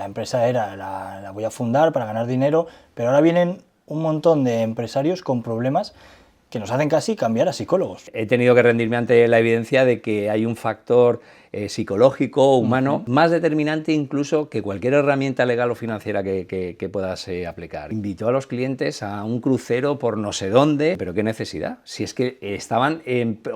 la empresa era la voy a fundar para ganar dinero, pero ahora vienen un montón de empresarios con problemas que nos hacen casi cambiar a psicólogos. He tenido que rendirme ante la evidencia de que hay un factor psicológico, humano, más determinante incluso que cualquier herramienta legal o financiera que puedas aplicar. Invitó a los clientes a un crucero por no sé dónde, pero qué necesidad, si es que estaban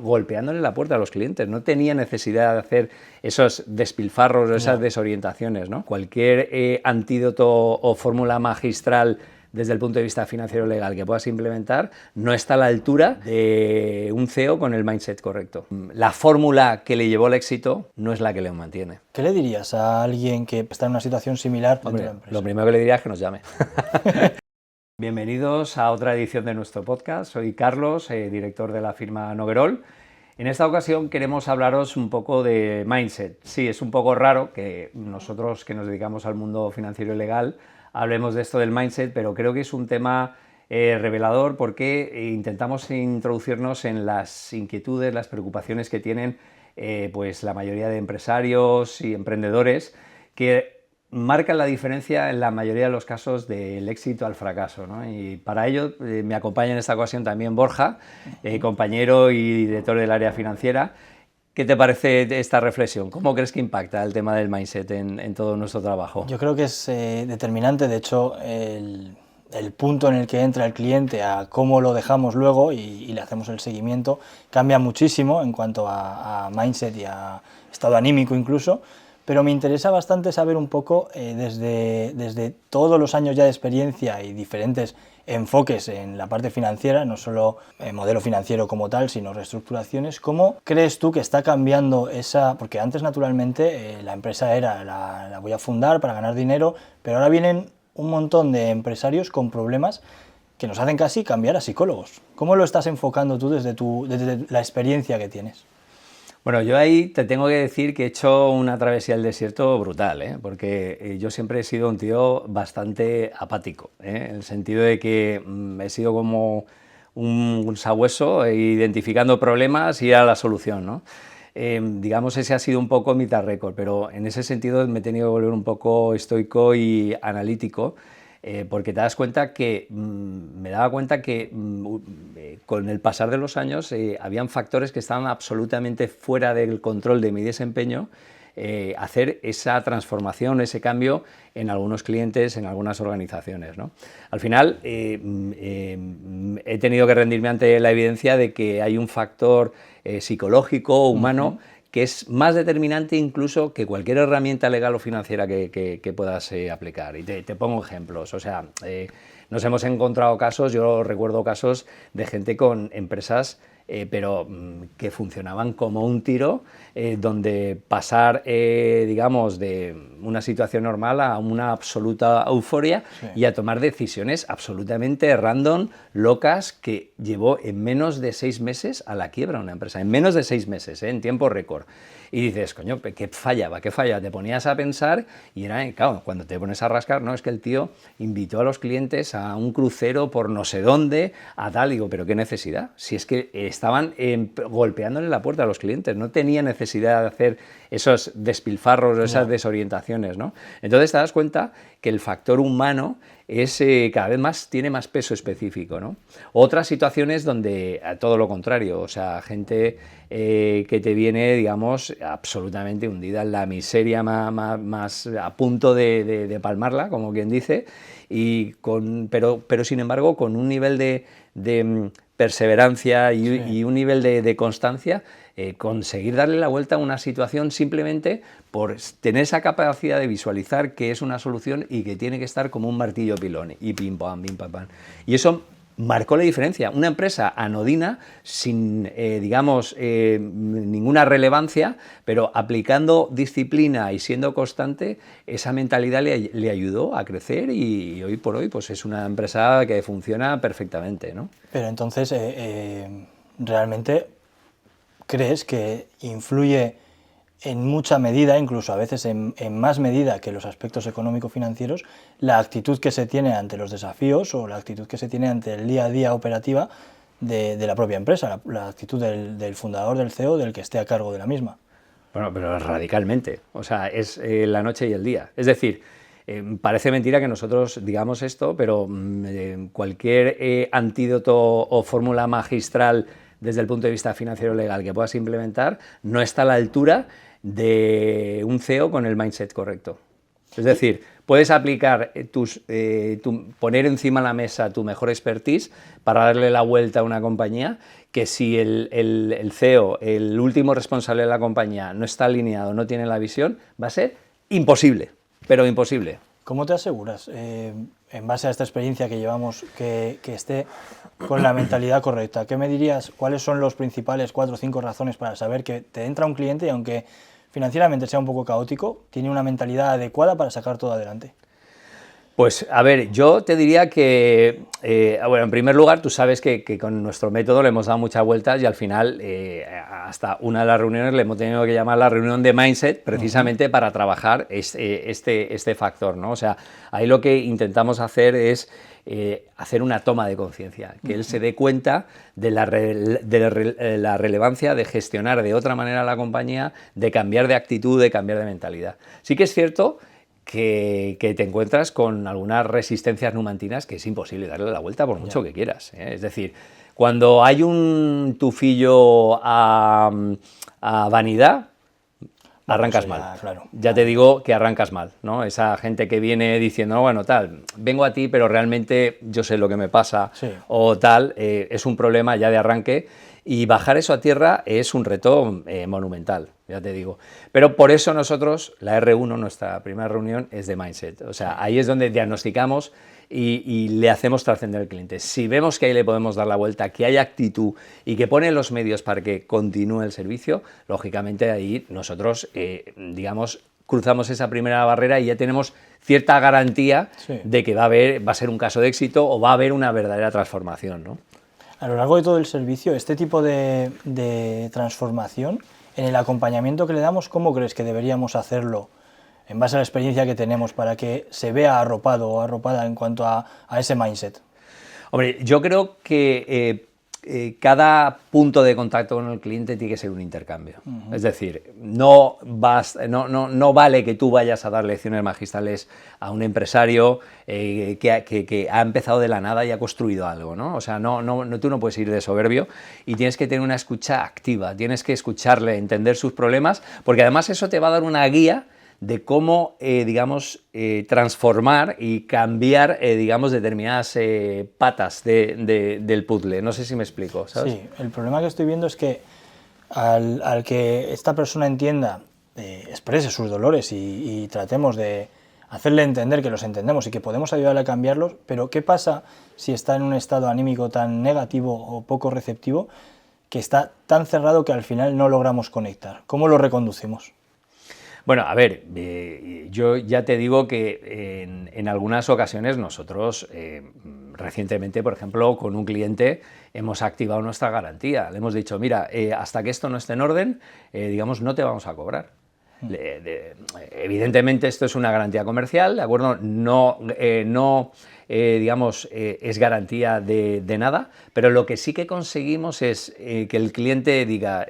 golpeándole la puerta a los clientes, no tenía necesidad de hacer esos despilfarros, esas desorientaciones, ¿no? Cualquier antídoto o fórmula magistral desde el punto de vista financiero legal que puedas implementar, no está a la altura de un CEO con el mindset correcto. La fórmula que le llevó al éxito no es la que le mantiene. ¿Qué le dirías a alguien que está en una situación similar dentro de la empresa? Lo primero que le diría es que nos llame. Bienvenidos a otra edición de nuestro podcast. Soy Carlos, director de la firma Noguerol. En esta ocasión queremos hablaros un poco de mindset. Sí, es un poco raro que nosotros que nos dedicamos al mundo financiero y legal hablemos de esto del mindset, pero creo que es un tema revelador porque intentamos introducirnos en las inquietudes, las preocupaciones que tienen pues la mayoría de empresarios y emprendedores que marcan la diferencia en la mayoría de los casos del éxito al fracaso, ¿no? Y para ello me acompaña en esta ocasión también Borja, compañero y director del área financiera. ¿Qué te parece esta reflexión? ¿Cómo crees que impacta el tema del mindset en todo nuestro trabajo? Yo creo que es determinante, de hecho, el punto en el que entra el cliente a cómo lo dejamos luego y le hacemos el seguimiento cambia muchísimo en cuanto a mindset y a estado anímico incluso, pero me interesa bastante saber un poco desde todos los años ya de experiencia y diferentes enfoques en la parte financiera, no solo modelo financiero como tal, sino reestructuraciones. ¿Cómo crees tú que está cambiando esa...? Porque antes, naturalmente, la empresa era la voy a fundar para ganar dinero, pero ahora vienen un montón de empresarios con problemas que nos hacen casi cambiar a psicólogos. ¿Cómo lo estás enfocando tú desde la experiencia que tienes? Bueno, yo ahí te tengo que decir que he hecho una travesía del desierto brutal, porque yo siempre he sido un tío bastante apático, en el sentido de que he sido como un sabueso identificando problemas y ir a la solución, ¿no? Digamos, ese ha sido un poco mi track record, pero en ese sentido me he tenido que volver un poco estoico y analítico, porque te das cuenta que me daba cuenta que con el pasar de los años habían factores que estaban absolutamente fuera del control de mi desempeño, hacer esa transformación, ese cambio en algunos clientes, en algunas organizaciones, ¿no? Al final he tenido que rendirme ante la evidencia de que hay un factor psicológico, humano, que es más determinante incluso que cualquier herramienta legal o financiera que puedas aplicar. Y te pongo ejemplos, o sea, nos hemos encontrado casos, yo recuerdo casos de gente con empresas pero que funcionaban como un tiro, donde pasar, digamos, de una situación normal a una absoluta euforia y a tomar decisiones absolutamente random, locas, que llevó en menos de 6 meses a la quiebra una empresa, en menos de 6 meses, en tiempo récord. Y dices, coño, ¿qué fallaba? ¿Qué falla? Te ponías a pensar y era, claro, cuando te pones a rascar, no, es que el tío invitó a los clientes a un crucero por no sé dónde, a tal, digo, pero qué necesidad, si es que estaban golpeándole la puerta a los clientes, no tenía necesidad de hacer esos despilfarros, esas desorientaciones, ¿no? Entonces te das cuenta que el factor humano es cada vez más, tiene más peso específico, ¿no? Otras situaciones donde todo lo contrario, o sea, gente que te viene, digamos, absolutamente hundida en la miseria más a punto de palmarla, como quien dice, y pero sin embargo con un nivel de perseverancia y un nivel de constancia, conseguir darle la vuelta a una situación simplemente por tener esa capacidad de visualizar que es una solución y que tiene que estar como un martillo pilón, y pim pam, pim pam, pam. Y eso marcó la diferencia. Una empresa anodina, sin, digamos, ninguna relevancia, pero aplicando disciplina y siendo constante, esa mentalidad le ayudó a crecer y hoy por hoy pues es una empresa que funciona perfectamente, ¿no? Pero entonces, ¿realmente crees que influye en mucha medida, incluso a veces en más medida que los aspectos económico-financieros, la actitud que se tiene ante los desafíos o la actitud que se tiene ante el día a día operativa de la propia empresa, la actitud del fundador, del CEO, del que esté a cargo de la misma? Bueno, pero radicalmente, o sea, es la noche y el día. Es decir, Parece mentira que nosotros digamos esto, pero cualquier antídoto o fórmula magistral desde el punto de vista financiero legal que puedas implementar no está a la altura de un CEO con el mindset correcto. Es decir, puedes aplicar poner encima de la mesa tu mejor expertise para darle la vuelta a una compañía, que si el CEO, el último responsable de la compañía, no está alineado, no tiene la visión, va a ser imposible, pero imposible. ¿Cómo te aseguras, en base a esta experiencia que llevamos, que esté con la mentalidad correcta? ¿Qué me dirías? ¿Cuáles son los principales 4 o 5 razones para saber que te entra un cliente y aunque financieramente sea un poco caótico, tiene una mentalidad adecuada para sacar todo adelante? Pues a ver, yo te diría que, bueno, en primer lugar, tú sabes que con nuestro método le hemos dado muchas vueltas y al final, hasta una de las reuniones le hemos tenido que llamar la reunión de mindset, precisamente para trabajar este factor, ¿no? O sea, ahí lo que intentamos hacer es hacer una toma de conciencia, que él se dé cuenta de la relevancia de gestionar de otra manera la compañía, de cambiar de actitud, de cambiar de mentalidad. Sí que es cierto que te encuentras con algunas resistencias numantinas que es imposible darle la vuelta por mucho que quieras, ¿eh? Es decir, cuando hay un tufillo a vanidad, arrancas mal. Claro. Ya te digo que arrancas mal, ¿no? Esa gente que viene diciendo, no, bueno, tal, vengo a ti, pero realmente yo sé lo que me pasa, sí, o tal, es un problema ya de arranque, y bajar eso a tierra es un reto monumental, ya te digo. Pero por eso nosotros, la R1, nuestra primera reunión, es de mindset. O sea, ahí es donde diagnosticamos y le hacemos trascender al cliente. Si vemos que ahí le podemos dar la vuelta, que hay actitud y que pone los medios para que continúe el servicio, lógicamente ahí nosotros, digamos, cruzamos esa primera barrera y ya tenemos cierta garantía de que va a ser un caso de éxito o va a haber una verdadera transformación, ¿no? A lo largo de todo el servicio, este tipo de transformación, en el acompañamiento que le damos, ¿cómo crees que deberíamos hacerlo en base a la experiencia que tenemos para que se vea arropado o arropada en cuanto a ese mindset? Hombre, yo creo que cada punto de contacto con el cliente tiene que ser un intercambio. Es decir, no vale que tú vayas a dar lecciones magistrales a un empresario que ha empezado de la nada y ha construido algo, ¿no? O sea, tú no puedes ir de soberbio y tienes que tener una escucha activa, tienes que escucharle, entender sus problemas, porque además eso te va a dar una guía de cómo, digamos, transformar y cambiar, digamos, determinadas patas del puzzle. No sé si me explico, ¿sabes? Sí, el problema que estoy viendo es que al que esta persona entienda, exprese sus dolores y tratemos de hacerle entender que los entendemos y que podemos ayudarle a cambiarlos, pero ¿qué pasa si está en un estado anímico tan negativo o poco receptivo que está tan cerrado que al final no logramos conectar? ¿Cómo lo reconducimos? Bueno, a ver, yo ya te digo que en algunas ocasiones nosotros, recientemente, por ejemplo, con un cliente hemos activado nuestra garantía. Le hemos dicho, mira, hasta que esto no esté en orden, digamos, no te vamos a cobrar. Evidentemente esto es una garantía comercial, ¿de acuerdo? Digamos, es garantía de nada, pero lo que sí que conseguimos es que el cliente diga,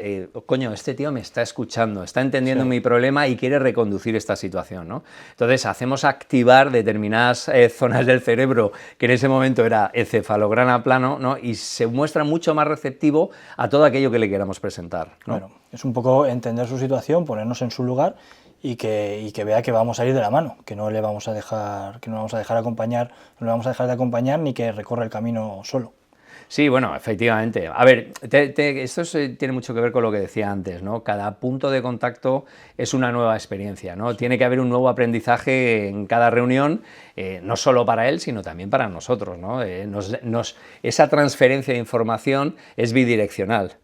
coño, este tío me está escuchando, está entendiendo mi problema y quiere reconducir esta situación, ¿no? Entonces hacemos activar determinadas zonas del cerebro que en ese momento era encefalograma plano, ¿no? Y se muestra mucho más receptivo a todo aquello que le queramos presentar, ¿no? Claro, es un poco entender su situación, ponernos en su lugar y que vea que vamos a ir de la mano, que no le vamos a dejar, que no vamos a dejar acompañar, no le vamos a dejar de acompañar ni que recorra el camino solo. Sí, bueno, efectivamente. A ver, esto tiene mucho que ver con lo que decía antes, ¿no? Cada punto de contacto es una nueva experiencia, ¿no? Tiene que haber un nuevo aprendizaje en cada reunión, no solo para él, sino también para nosotros, ¿no? Esa transferencia de información es bidireccional.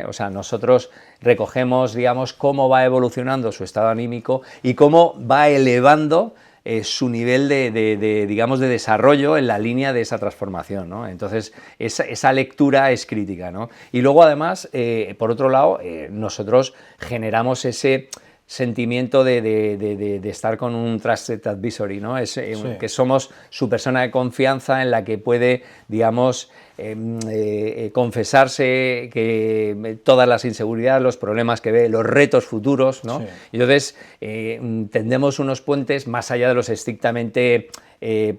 O sea, nosotros recogemos, digamos, cómo va evolucionando su estado anímico y cómo va elevando su nivel digamos, de desarrollo en la línea de esa transformación, ¿no? Entonces, esa lectura es crítica, ¿no? Y luego, además, por otro lado, nosotros generamos ese sentimiento de estar con un Trusted Advisory, ¿no? Que somos su persona de confianza en la que puede, digamos, confesarse que todas las inseguridades, los problemas que ve, los retos futuros, ¿no? Sí. Y entonces tendemos unos puentes más allá de los estrictamente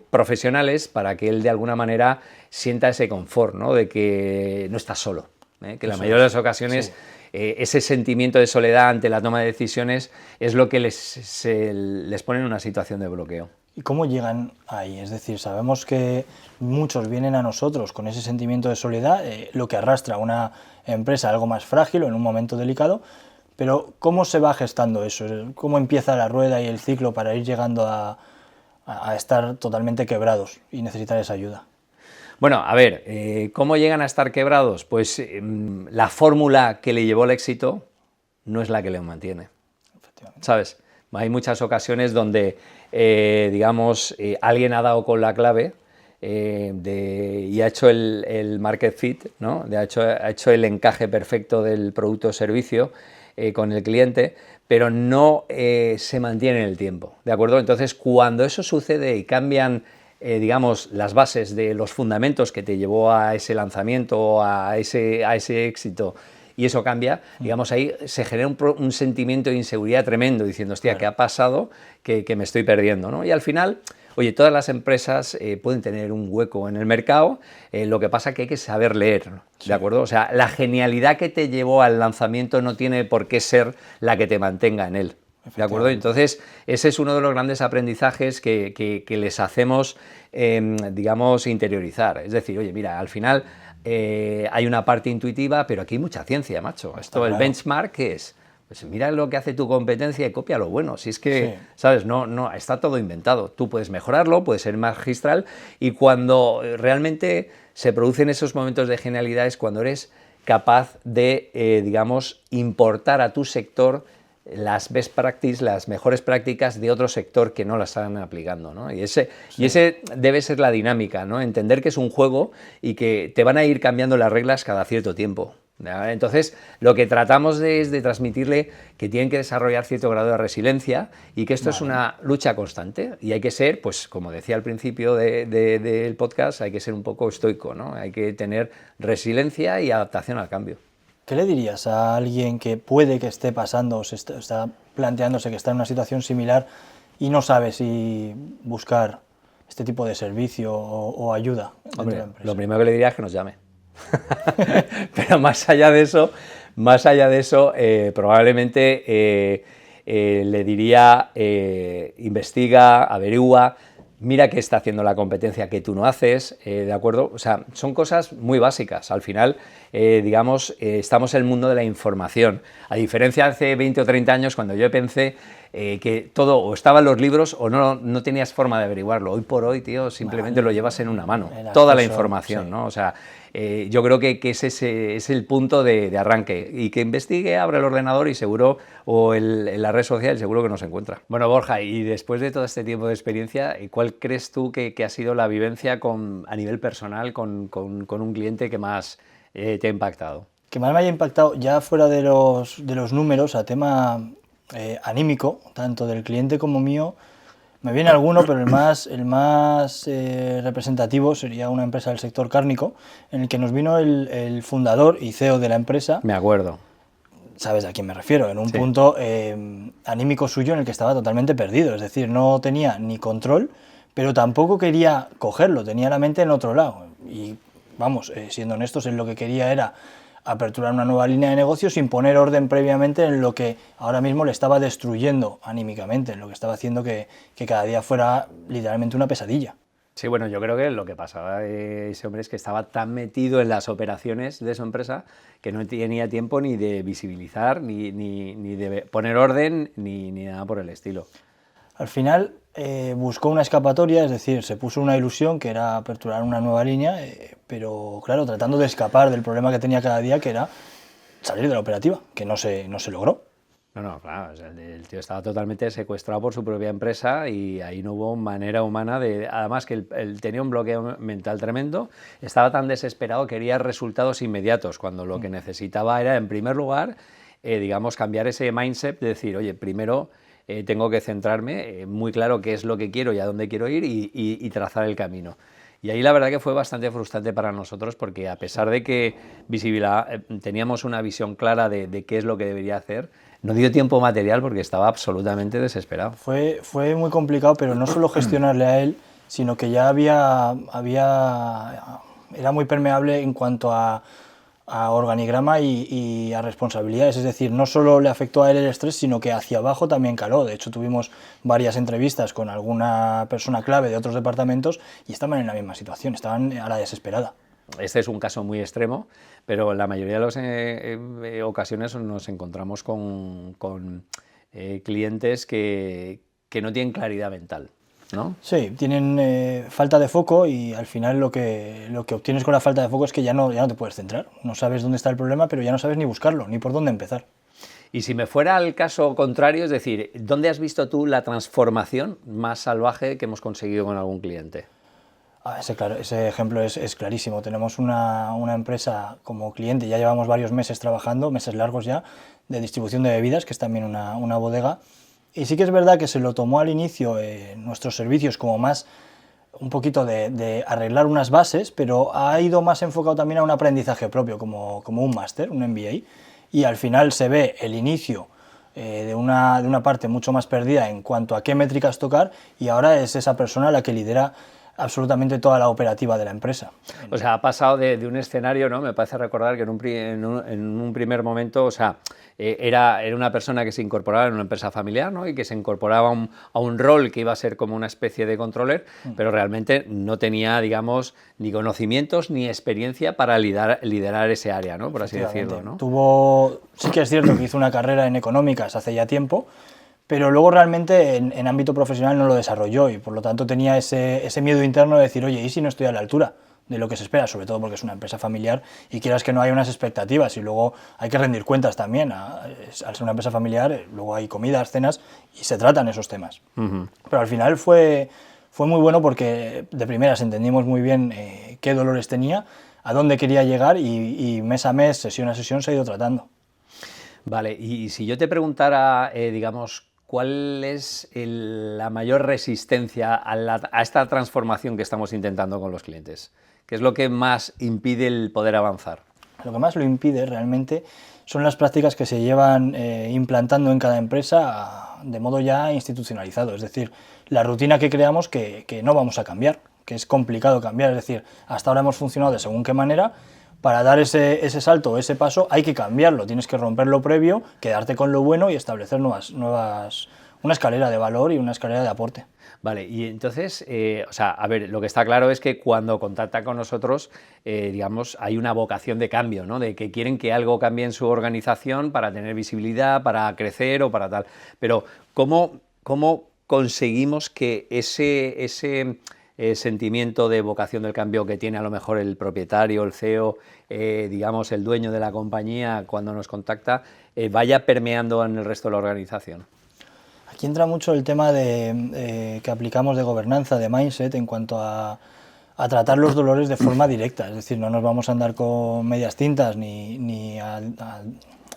profesionales para que él de alguna manera sienta ese confort, ¿no? De que no está solo, que la mayoría de las ocasiones... Sí. Ese sentimiento de soledad ante la toma de decisiones es lo que les pone en una situación de bloqueo. ¿Y cómo llegan ahí? Es decir, sabemos que muchos vienen a nosotros con ese sentimiento de soledad, lo que arrastra a una empresa algo más frágil o en un momento delicado, pero ¿cómo se va gestando eso? ¿Cómo empieza la rueda y el ciclo para ir llegando a estar totalmente quebrados y necesitar esa ayuda? Bueno, a ver, ¿cómo llegan a estar quebrados? Pues la fórmula que le llevó al éxito no es la que le mantiene, ¿sabes? Hay muchas ocasiones donde, digamos, alguien ha dado con la clave y ha hecho el market fit, ¿no? Ha hecho el encaje perfecto del producto o servicio con el cliente, pero no se mantiene en el tiempo, ¿de acuerdo? Entonces, cuando eso sucede y cambian digamos, las bases de los fundamentos que te llevó a ese lanzamiento, a ese éxito, y eso cambia, digamos, ahí se genera un sentimiento de inseguridad tremendo, diciendo, hostia, ¿qué ha pasado que me estoy perdiendo, ¿no? Y al final, oye, todas las empresas pueden tener un hueco en el mercado, lo que pasa es que hay que saber leer, ¿no? ¿De acuerdo? O sea, la genialidad que te llevó al lanzamiento no tiene por qué ser la que te mantenga en él. ¿De acuerdo? Entonces, ese es uno de los grandes aprendizajes que les hacemos, digamos, interiorizar. Es decir, oye, mira, al final hay una parte intuitiva, pero aquí hay mucha ciencia, macho. Esto, el benchmark, ¿qué es? Pues mira lo que hace tu competencia y copia lo bueno. Si es que, sí, ¿sabes? No, está todo inventado. Tú puedes mejorarlo, puedes ser magistral, y cuando realmente se producen esos momentos de genialidad es cuando eres capaz de, digamos, importar a tu sector las best practices, las mejores prácticas de otro sector que no las están aplicando, ¿no? Y ese debe ser la dinámica, ¿no? Entender que es un juego y que te van a ir cambiando las reglas cada cierto tiempo. Entonces, lo que tratamos es de transmitirle que tienen que desarrollar cierto grado de resiliencia y que esto es una lucha constante y hay que ser, pues como decía al principio del podcast, hay que ser un poco estoico, ¿no? Hay que tener resiliencia y adaptación al cambio. ¿Qué le dirías a alguien que puede que esté pasando o está planteándose que está en una situación similar y no sabe si buscar este tipo de servicio o ayuda dentro de la empresa? Lo primero que le diría es que nos llame. Pero más allá de eso, probablemente le diría, investiga, averigua, mira qué está haciendo la competencia que tú no haces, ¿de acuerdo? O sea, son cosas muy básicas. Al final, digamos, estamos en el mundo de la información. A diferencia de hace 20 o 30 años, cuando yo pensé que todo o estaba en los libros o no tenías forma de averiguarlo. Hoy por hoy, tío, simplemente lo llevas en una mano, toda la información, sí, ¿no? O sea, yo creo que ese es el punto de arranque. Y que investigue, abra el ordenador y seguro, o en la red social, seguro que nos encuentra. Bueno, Borja, y después de todo este tiempo de experiencia, ¿cuál crees tú que ha sido la vivencia a nivel personal con un cliente que más te ha impactado? Que más me haya impactado, ya fuera de los números, a tema anímico, tanto del cliente como mío, me viene alguno, pero el más representativo sería una empresa del sector cárnico, en el que nos vino el fundador y CEO de la empresa. Me acuerdo. ¿Sabes a quién me refiero? En un punto anímico suyo en el que estaba totalmente perdido, es decir, no tenía ni control, pero tampoco quería cogerlo, tenía la mente en otro lado. Y vamos, siendo honestos, él lo que quería era aperturar una nueva línea de negocio sin poner orden previamente en lo que ahora mismo le estaba destruyendo anímicamente, en lo que estaba haciendo que cada día fuera literalmente una pesadilla. Sí, bueno, yo creo que lo que pasaba ese hombre es que estaba tan metido en las operaciones de su empresa que no tenía tiempo ni de visibilizar, ni de poner orden, ni nada por el estilo. Al final buscó una escapatoria, es decir, se puso una ilusión que era aperturar una nueva línea, pero claro, tratando de escapar del problema que tenía cada día, que era salir de la operativa, que no se logró. No, claro, o sea, el tío estaba totalmente secuestrado por su propia empresa y ahí no hubo manera humana de... Además que él tenía un bloqueo mental tremendo, estaba tan desesperado, quería resultados inmediatos, cuando lo que necesitaba era, en primer lugar, digamos, cambiar ese mindset de decir, oye, primero tengo que centrarme muy claro qué es lo que quiero y a dónde quiero ir y trazar el camino. Y ahí la verdad que fue bastante frustrante para nosotros porque a pesar de que teníamos una visión clara de qué es lo que debería hacer, no dio tiempo material porque estaba absolutamente desesperado. Fue muy complicado, pero no solo gestionarle a él, sino que ya era muy permeable en cuanto a organigrama y a responsabilidades, es decir, no solo le afectó a él el estrés, sino que hacia abajo también caló. De hecho, tuvimos varias entrevistas con alguna persona clave de otros departamentos y estaban en la misma situación, estaban a la desesperada. Este es un caso muy extremo, pero en la mayoría de las ocasiones nos encontramos con clientes que no tienen claridad mental, ¿no? Sí, tienen falta de foco y al final lo que obtienes con la falta de foco es que ya no te puedes centrar. No sabes dónde está el problema, pero ya no sabes ni buscarlo, ni por dónde empezar. Y si me fuera al caso contrario, es decir, ¿dónde has visto tú la transformación más salvaje que hemos conseguido con algún cliente? Ese ejemplo es clarísimo. Tenemos una empresa como cliente, ya llevamos varios meses trabajando, meses largos ya, de distribución de bebidas, que es también una bodega. Y sí que es verdad que se lo tomó al inicio nuestros servicios como más un poquito de arreglar unas bases, pero ha ido más enfocado también a un aprendizaje propio, como un máster, un MBA, y al final se ve el inicio de una parte mucho más perdida en cuanto a qué métricas tocar, y ahora es esa persona la que lidera absolutamente toda la operativa de la empresa. O sea, ha pasado de un escenario, ¿no? Me parece recordar que en un primer momento, o sea, era una persona que se incorporaba en una empresa familiar, ¿no? Y que se incorporaba a un rol que iba a ser como una especie de controller, pero realmente no tenía, digamos, ni conocimientos ni experiencia para liderar ese área, ¿no? Por así decirlo, ¿no? Sí que es cierto que hizo una carrera en económicas hace ya tiempo, pero luego realmente en ámbito profesional no lo desarrolló y por lo tanto tenía ese miedo interno de decir, oye, ¿y si no estoy a la altura de lo que se espera? Sobre todo porque es una empresa familiar y quieras que no hay unas expectativas y luego hay que rendir cuentas también. Al ser una empresa familiar, luego hay comidas, cenas y se tratan esos temas. Pero al final fue muy bueno porque de primeras entendimos muy bien qué dolores tenía, a dónde quería llegar y mes a mes, sesión a sesión se ha ido tratando. Vale, y si yo te preguntara, digamos, ¿cuál es la mayor resistencia a esta transformación que estamos intentando con los clientes? ¿Qué es lo que más impide el poder avanzar? Lo que más lo impide realmente son las prácticas que se llevan implantando en cada empresa de modo ya institucionalizado, es decir, la rutina que creamos que no vamos a cambiar, que es complicado cambiar, es decir, hasta ahora hemos funcionado de según qué manera. Para dar ese salto o ese paso hay que cambiarlo, tienes que romper lo previo, quedarte con lo bueno y establecer una escalera de valor y una escalera de aporte. Vale, y entonces, o sea, a ver, lo que está claro es que cuando contactan con nosotros, digamos, hay una vocación de cambio, ¿no? De que quieren que algo cambie en su organización para tener visibilidad, para crecer o para tal. Pero, ¿cómo conseguimos que ese sentimiento de vocación del cambio que tiene a lo mejor el propietario, el CEO, digamos, el dueño de la compañía cuando nos contacta, vaya permeando en el resto de la organización? Aquí entra mucho el tema que aplicamos de gobernanza, de mindset, en cuanto a tratar los dolores de forma directa. Es decir, no nos vamos a andar con medias tintas ni a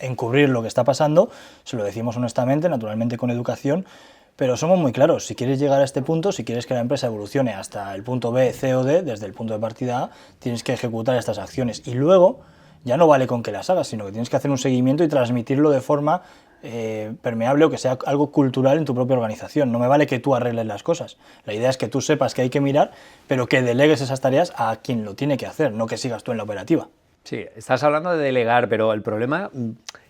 encubrir lo que está pasando, se lo decimos honestamente, naturalmente con educación, pero somos muy claros. Si quieres llegar a este punto, si quieres que la empresa evolucione hasta el punto B, C o D, desde el punto de partida A, tienes que ejecutar estas acciones. Y luego ya no vale con que las hagas, sino que tienes que hacer un seguimiento y transmitirlo de forma permeable o que sea algo cultural en tu propia organización. No me vale que tú arregles las cosas. La idea es que tú sepas que hay que mirar, pero que delegues esas tareas a quien lo tiene que hacer, no que sigas tú en la operativa. Sí, estás hablando de delegar, pero el problema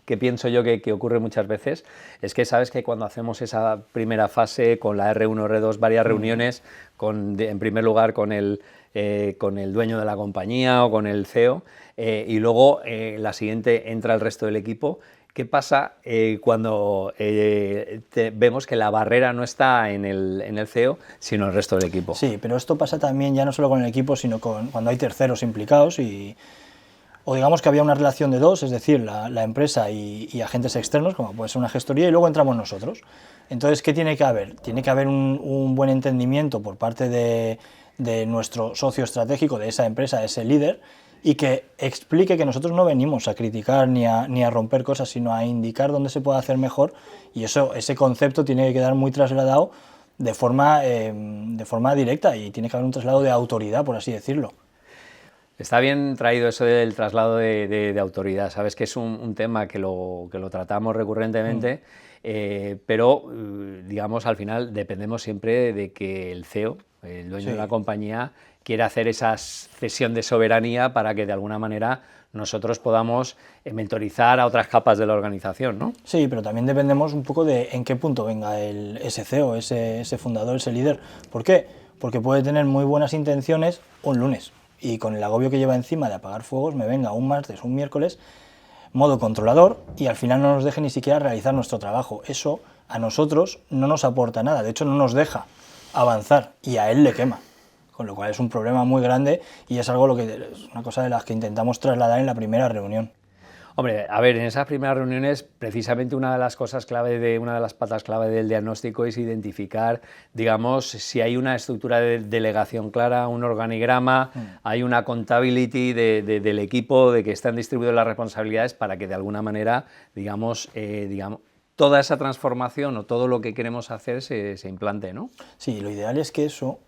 que pienso yo que ocurre muchas veces es que sabes que cuando hacemos esa primera fase con la R1, R2, varias reuniones, en primer lugar con el dueño de la compañía o con el CEO, y luego la siguiente entra el resto del equipo. ¿Qué pasa cuando vemos que la barrera no está en el CEO, sino en el resto del equipo? Sí, pero esto pasa también ya no solo con el equipo, sino cuando hay terceros implicados o digamos que había una relación de dos, es decir, la empresa y agentes externos, como puede ser una gestoría, y luego entramos nosotros. Entonces, ¿qué tiene que haber? Tiene que haber un buen entendimiento por parte de nuestro socio estratégico, de esa empresa, de ese líder, y que explique que nosotros no venimos a criticar ni a romper cosas, sino a indicar dónde se puede hacer mejor, y ese concepto tiene que quedar muy trasladado de forma directa, y tiene que haber un traslado de autoridad, por así decirlo. Está bien traído eso del traslado de autoridad. Sabes que es un tema que lo tratamos recurrentemente, pero digamos al final dependemos siempre de que el CEO, el dueño de la compañía, quiera hacer esa cesión de soberanía para que de alguna manera nosotros podamos mentorizar a otras capas de la organización, ¿no? Sí, pero también dependemos un poco de en qué punto venga ese CEO, ese fundador, ese líder. ¿Por qué? Porque puede tener muy buenas intenciones un lunes, y con el agobio que lleva encima de apagar fuegos me venga un martes, un miércoles, modo controlador, y al final no nos deje ni siquiera realizar nuestro trabajo. Eso a nosotros no nos aporta nada, de hecho no nos deja avanzar, y a él le quema. Con lo cual es un problema muy grande, y es una cosa de las que intentamos trasladar en la primera reunión. Hombre, a ver, en esas primeras reuniones, precisamente una de las patas clave del diagnóstico es identificar, digamos, si hay una estructura de delegación clara, un organigrama, hay una accountability del equipo, de que están distribuidas las responsabilidades para que de alguna manera, digamos, toda esa transformación o todo lo que queremos hacer se implante, ¿no? Sí, lo ideal es que eso,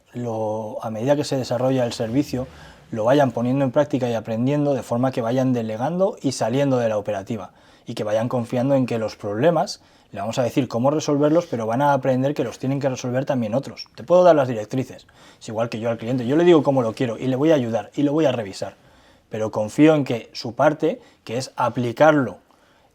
a medida que se desarrolla el servicio, lo vayan poniendo en práctica y aprendiendo, de forma que vayan delegando y saliendo de la operativa, y que vayan confiando en que los problemas, le vamos a decir cómo resolverlos, pero van a aprender que los tienen que resolver también otros. Te puedo dar las directrices, es igual que yo al cliente, yo le digo cómo lo quiero y le voy a ayudar y lo voy a revisar, pero confío en que su parte, que es aplicarlo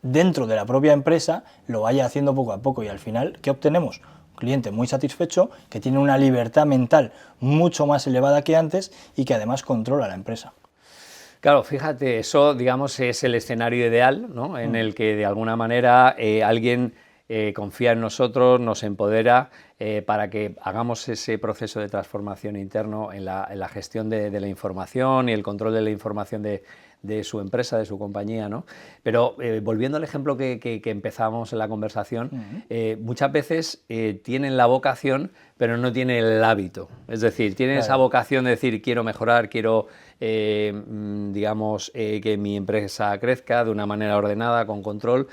dentro de la propia empresa, lo vaya haciendo poco a poco, y al final, ¿qué obtenemos? Cliente muy satisfecho, que tiene una libertad mental mucho más elevada que antes, y que además controla la empresa. Claro, fíjate, eso digamos es el escenario ideal, ¿no? En el que de alguna manera alguien confía en nosotros, nos empodera para que hagamos ese proceso de transformación interno en la gestión de la información y el control de la información de su empresa, de su compañía, ¿no? Pero volviendo al ejemplo que empezamos en la conversación, muchas veces tienen la vocación, pero no tienen el hábito. Es decir, tienen esa vocación de decir, quiero mejorar, quiero, digamos, que mi empresa crezca de una manera ordenada, con control,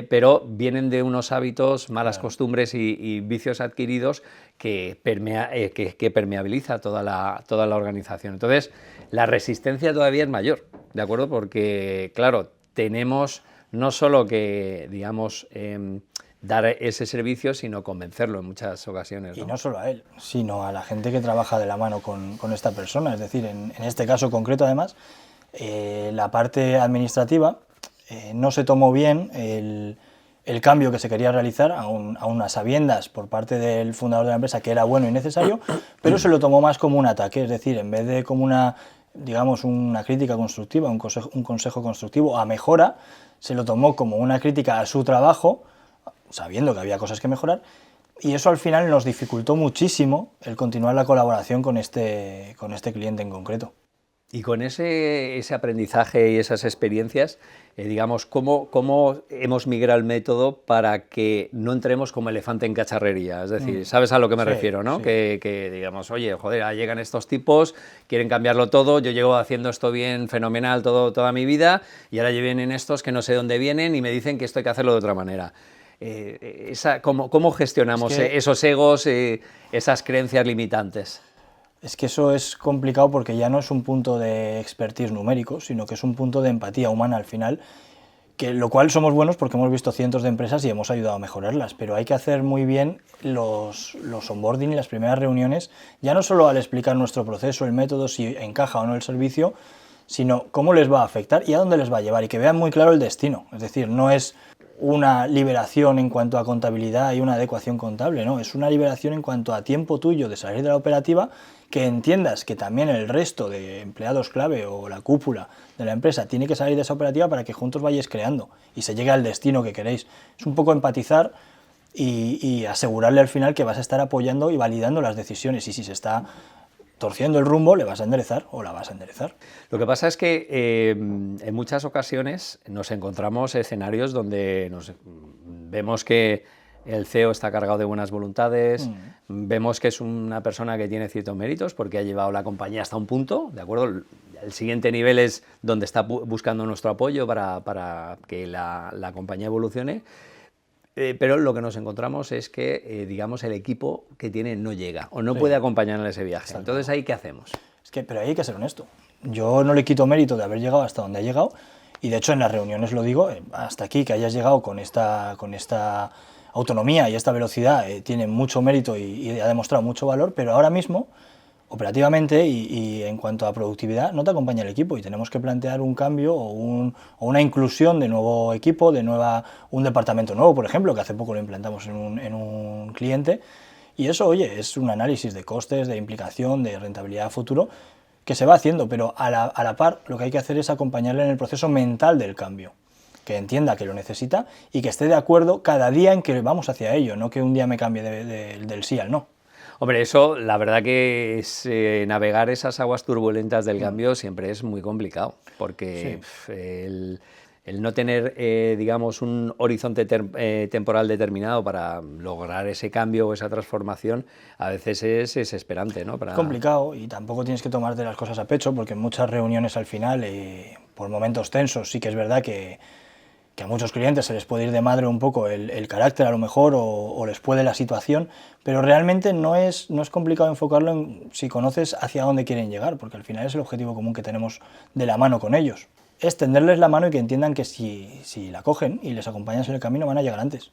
pero vienen de unos hábitos, malas costumbres y vicios adquiridos que permeabiliza toda la organización. Entonces, la resistencia todavía es mayor, ¿de acuerdo? Porque, claro, tenemos no solo que, digamos, dar ese servicio, sino convencerlo en muchas ocasiones, ¿no? Y no solo a él, sino a la gente que trabaja de la mano con esta persona. Es decir, en este caso concreto, además, la parte administrativa no se tomó bien el cambio que se quería realizar, a unas sabiendas por parte del fundador de la empresa, que era bueno y necesario, pero se lo tomó más como un ataque. Es decir, en vez de como digamos, una crítica constructiva, un consejo constructivo a mejora, se lo tomó como una crítica a su trabajo, sabiendo que había cosas que mejorar, y eso al final nos dificultó muchísimo el continuar la colaboración con este cliente en concreto. Y con ese aprendizaje y esas experiencias, digamos, ¿cómo hemos migrado el método para que no entremos como elefante en cacharrería? Es decir, ¿sabes a lo que me refiero, no? Sí. Que digamos, oye, joder, llegan estos tipos, quieren cambiarlo todo, yo llevo haciendo esto bien, fenomenal, toda mi vida, y ahora vienen estos que no sé dónde vienen y me dicen que esto hay que hacerlo de otra manera. ¿Cómo gestionamos esos egos, esas creencias limitantes? Es que eso es complicado, porque ya no es un punto de expertise numérico, sino que es un punto de empatía humana al final, lo cual somos buenos porque hemos visto cientos de empresas y hemos ayudado a mejorarlas, pero hay que hacer muy bien los onboarding y las primeras reuniones, ya no solo al explicar nuestro proceso, el método, si encaja o no el servicio, sino cómo les va a afectar y a dónde les va a llevar, y que vean muy claro el destino. Es decir, no es una liberación en cuanto a contabilidad y una adecuación contable, no, es una liberación en cuanto a tiempo tuyo de salir de la operativa, que entiendas que también el resto de empleados clave o la cúpula de la empresa tiene que salir de esa operativa para que juntos vayáis creando y se llegue al destino que queréis. Es un poco empatizar y asegurarle al final que vas a estar apoyando y validando las decisiones, y si se está torciendo el rumbo, le vas a enderezar o la vas a enderezar. Lo que pasa es que en muchas ocasiones nos encontramos escenarios donde vemos que el CEO está cargado de buenas voluntades, vemos que es una persona que tiene ciertos méritos porque ha llevado la compañía hasta un punto, ¿de acuerdo? El siguiente nivel es donde está buscando nuestro apoyo para que la compañía evolucione. Pero lo que nos encontramos es que, digamos, el equipo que tiene no llega o no puede acompañarle en ese viaje. Exacto. Entonces, ¿ahí qué hacemos? Pero ahí hay que ser honesto. Yo no le quito mérito de haber llegado hasta donde ha llegado, y de hecho en las reuniones lo digo, hasta aquí, que hayas llegado con esta autonomía y esta velocidad, tiene mucho mérito y ha demostrado mucho valor, pero ahora mismo, operativamente y en cuanto a productividad, no te acompaña el equipo y tenemos que plantear un cambio o una inclusión de nuevo equipo, un departamento nuevo, por ejemplo, que hace poco lo implantamos en un cliente, y eso, oye, es un análisis de costes, de implicación, de rentabilidad a futuro, que se va haciendo, pero a la par lo que hay que hacer es acompañarle en el proceso mental del cambio, que entienda que lo necesita y que esté de acuerdo cada día en que vamos hacia ello, no que un día me cambie del sí al no. Hombre, eso, la verdad que es, navegar esas aguas turbulentas del cambio siempre es muy complicado, porque sí, el no tener, digamos, un horizonte temporal determinado para lograr ese cambio o esa transformación, a veces es desesperante, ¿no? Es complicado y tampoco tienes que tomarte las cosas a pecho, porque en muchas reuniones al final, por momentos tensos, sí que es verdad que a muchos clientes se les puede ir de madre un poco el carácter a lo mejor, o les puede la situación, pero realmente no es complicado enfocarlo en si conoces hacia dónde quieren llegar, porque al final es el objetivo común que tenemos de la mano con ellos. Es tenderles la mano y que entiendan que si la cogen y les acompañas en el camino van a llegar antes.